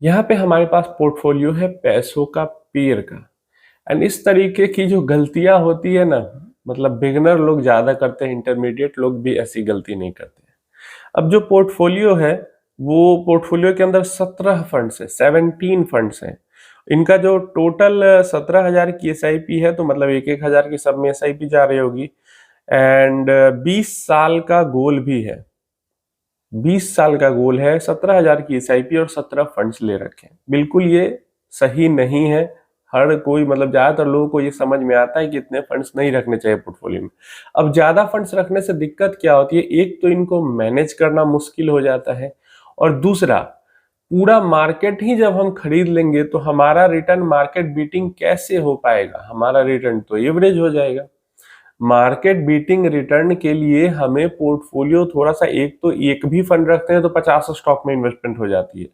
यहाँ पे हमारे पास पोर्टफोलियो है पैसों का पेड़ का। एंड इस तरीके की जो गलतियां होती है ना, मतलब बिगिनर लोग ज्यादा करते हैं, इंटरमीडिएट लोग भी ऐसी गलती नहीं करते हैं। अब जो पोर्टफोलियो है, वो पोर्टफोलियो के अंदर 17 फंड्स है, 17 फंड्स हैं। इनका जो टोटल 17,000 की एसआईपी है, तो मतलब एक एक हजार की सब में एसआईपी जा रही होगी। एंड 20 साल का गोल भी है, 20 साल का गोल है, 17,000 की एसआईपी और 17 फंड्स ले रखे हैं। बिल्कुल ये सही नहीं है। हर कोई, मतलब ज्यादातर लोगों को ये समझ में आता है कि इतने फंड्स नहीं रखने चाहिए पोर्टफोलियो में। अब ज्यादा फंड्स रखने से दिक्कत क्या होती है, एक तो इनको मैनेज करना मुश्किल हो जाता है, और दूसरा पूरा मार्केट ही जब हम खरीद लेंगे तो हमारा रिटर्न मार्केट बीटिंग कैसे हो पाएगा, हमारा रिटर्न तो एवरेज हो जाएगा। मार्केट बीटिंग रिटर्न के लिए हमें पोर्टफोलियो थोड़ा सा, एक तो एक भी फंड रखते हैं तो 50 स्टॉक में इन्वेस्टमेंट हो जाती है।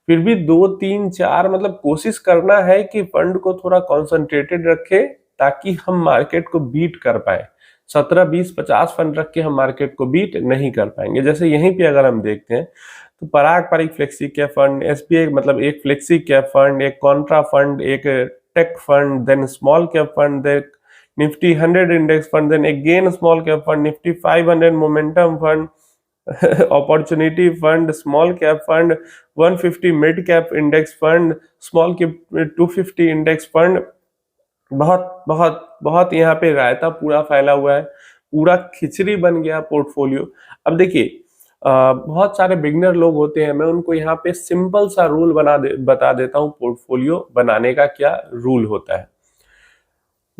फिर भी 2 3 4, मतलब कोशिश करना है कि फंड को थोड़ा कॉन्सेंट्रेटेड रखे ताकि हम मार्केट को बीट कर पाए। 17 20 50 फंड रख के हम मार्केट को बीट नहीं कर पाएंगे। जैसे यहीं पे अगर हम देखते हैं तो Parag Parikh flexi cap fund, SBI, मतलब एक फ्लेक्सी कैप फंड, एक कॉन्ट्रा फंड, एक tech fund, then small cap fund, then Nifty 100 index fund, then again small cap fund, Nifty 500 momentum fund, opportunity fund, small cap fund, 150 mid cap index fund, small cap 250 index fund. बहुत बहुत बहुत यहाँ पे रायता पूरा फैला हुआ है, पूरा खिचड़ी बन गया पोर्टफोलियो। अब देखिए, बहुत सारे बिगनर लोग होते हैं, मैं उनको यहाँ पे सिंपल सा रूल बता देता हूँ पोर्टफोलियो बनाने का क्या रूल होता है।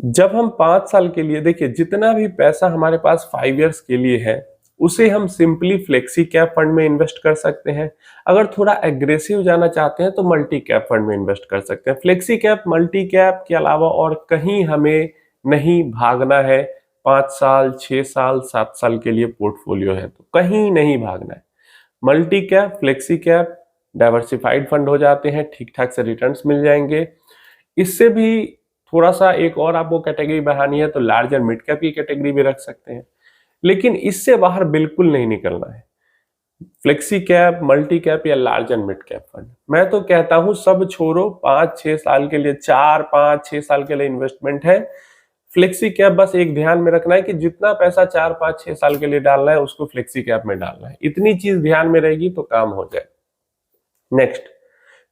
जब हम 5 साल के लिए, देखिए जितना भी पैसा हमारे पास 5 इयर्स के लिए है, उसे हम सिंपली फ्लेक्सी कैप फंड में इन्वेस्ट कर सकते हैं। अगर थोड़ा एग्रेसिव जाना चाहते हैं तो मल्टी कैप फंड में इन्वेस्ट कर सकते हैं। फ्लेक्सी कैप, मल्टी कैप के अलावा और कहीं हमें नहीं भागना है। 5 साल, 6 साल, 7 साल के लिए पोर्टफोलियो है तो कहीं नहीं भागना है। Multi cap, flexi cap, diversified fund हो जाते हैं, ठीक ठाक से रिटर्न्स मिल जाएंगे। इससे भी थोड़ा सा एक और आपको कैटेगरी बढ़ानी है तो लार्ज एंड मिड कैप की कैटेगरी भी रख सकते हैं, लेकिन इससे बाहर बिल्कुल नहीं निकलना है। फ्लेक्सी कैप, मल्टी कैप या large and mid cap fund, मैं तो कहता हूं सब छोड़ो। 5 6 साल के लिए, 4 5 6 साल के लिए इन्वेस्टमेंट है। फ्लेक्सी कैप बस एक ध्यान में रखना है कि जितना पैसा 4 5 6 साल के लिए डालना है उसको फ्लेक्सी कैप में डालना है। इतनी चीज ध्यान में रहेगी तो काम हो जाए। नेक्स्ट,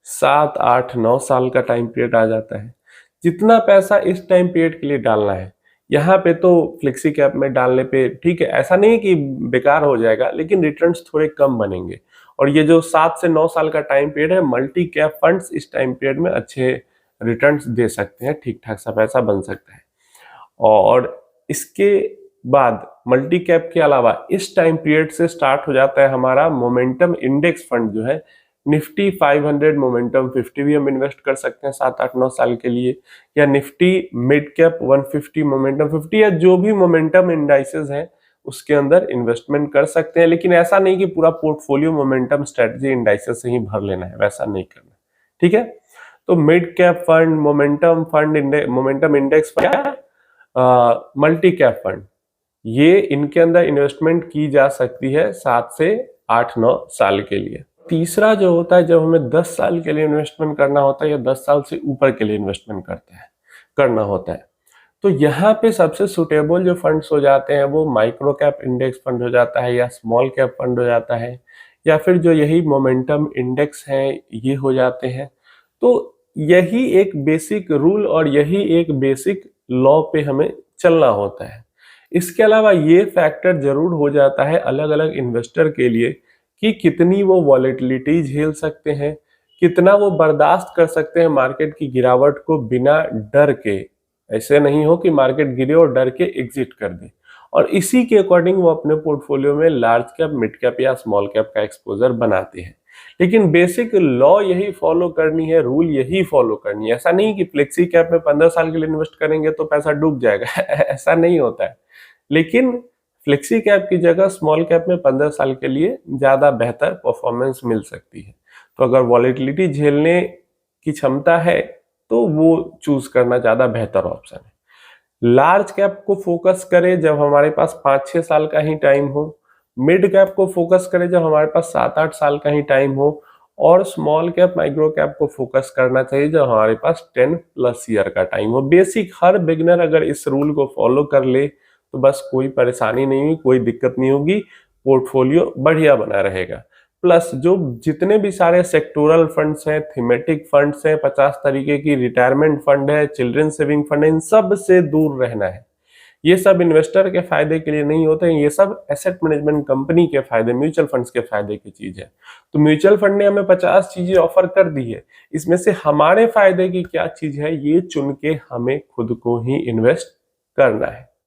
7 8 9 साल का टाइम पीरियड आ जाता है। जितना पैसा इस टाइम पीरियड के लिए डालना है, यहाँ पे तो फ्लेक्सी कैप में डालने पे ठीक है, ऐसा नहीं कि बेकार हो जाएगा, लेकिन रिटर्न्स थोड़े कम बनेंगे। और ये जो 7 से 9 साल का टाइम पीरियड है, मल्टी कैप फंड्स इस टाइम पीरियड में अच्छे रिटर्न्स दे सकते हैं, ठीक ठाक सा पैसा बन सकता है। और इसके बाद मल्टी कैप के अलावा इस टाइम पीरियड से स्टार्ट हो जाता है हमारा मोमेंटम इंडेक्स फंड जो है। निफ्टी 500 मोमेंटम 50 भी हम इन्वेस्ट कर सकते हैं 7 8 9 साल के लिए, या निफ्टी मिड कैप 150 मोमेंटम 50, या जो भी मोमेंटम इंडाइसेस हैं उसके अंदर इन्वेस्टमेंट कर सकते हैं। लेकिन ऐसा नहीं कि पूरा पोर्टफोलियो मोमेंटम स्ट्रेटजी इंडाइसेस से ही भर लेना है, वैसा नहीं करना। ठीक है, तो mid cap fund, momentum fund, momentum index fund, multi cap fund, ये इनके अंदर इन्वेस्टमेंट की जा सकती है 7 से 8 9 साल के लिए। तीसरा जो होता है, जब हमें 10 साल के लिए इन्वेस्टमेंट करना होता है या 10 साल से ऊपर के लिए इन्वेस्टमेंट करना होता है, तो यहाँ पे सबसे सुटेबल जो फंड्स हो जाते हैं वो माइक्रो कैप इंडेक्स फंड हो जाता है, या स्मॉल कैप फंड हो जाता है, या फिर जो यही मोमेंटम इंडेक्स है ये हो जाते हैं। तो यही एक बेसिक रूल और यही एक बेसिक लॉ पे हमें चलना होता है। इसके अलावा ये फैक्टर जरूर हो जाता है अलग अलग इन्वेस्टर के लिए कि कितनी वो वॉलेटिलिटी झेल सकते हैं, कितना वो बर्दाश्त कर सकते हैं मार्केट की गिरावट को बिना डर के। ऐसे नहीं हो कि मार्केट गिरे और डर के एग्जिट कर दे, और इसी के अकॉर्डिंग वो अपने पोर्टफोलियो में लार्ज कैप, मिड कैप या स्मॉल कैप का एक्सपोजर बनाते हैं। लेकिन बेसिक लॉ यही फॉलो करनी है, रूल यही फॉलो करनी है। ऐसा नहीं कि फ्लेक्सी कैप में 15 साल के लिए इन्वेस्ट करेंगे तो पैसा डूब जाएगा ऐसा नहीं होता है। लेकिन फ्लेक्सी कैप की जगह स्मॉल कैप में 15 साल के लिए ज्यादा बेहतर परफॉर्मेंस मिल सकती है। तो अगर वॉलेटिलिटी झेलने की क्षमता है तो वो चूज करना ज्यादा बेहतर ऑप्शन है। लार्ज कैप को फोकस करें जब हमारे पास 5 6 साल का ही टाइम हो, मिड कैप को फोकस करें जब हमारे पास 7 8 साल का ही टाइम हो, और स्मॉल कैप माइक्रो कैप को फोकस करना चाहिए जब हमारे पास 10+ ईयर का टाइम हो। बेसिक हर बिगनर अगर इस रूल को फॉलो कर ले तो बस कोई परेशानी नहीं हुई, कोई दिक्कत नहीं होगी, पोर्टफोलियो बढ़िया बना रहेगा। प्लस जो जितने भी सारे सेक्टोरल फंड्स हैं, थीमेटिक फंड्स हैं, 50 तरीके की रिटायरमेंट फंड है, चिल्ड्रन सेविंग फंड है, इन सब से दूर रहना है। ये सब इन्वेस्टर के फायदे के लिए नहीं होते हैं, ये सब एसेट मैनेजमेंट कंपनी के फायदे, म्यूचुअल फंड्स के फायदे की चीज है। तो म्यूचुअल फंड ने हमें 50 चीजें ऑफर कर दी है, इसमें से हमारे फायदे की क्या चीज है ये चुन के हमें खुद को ही इन्वेस्ट करना है।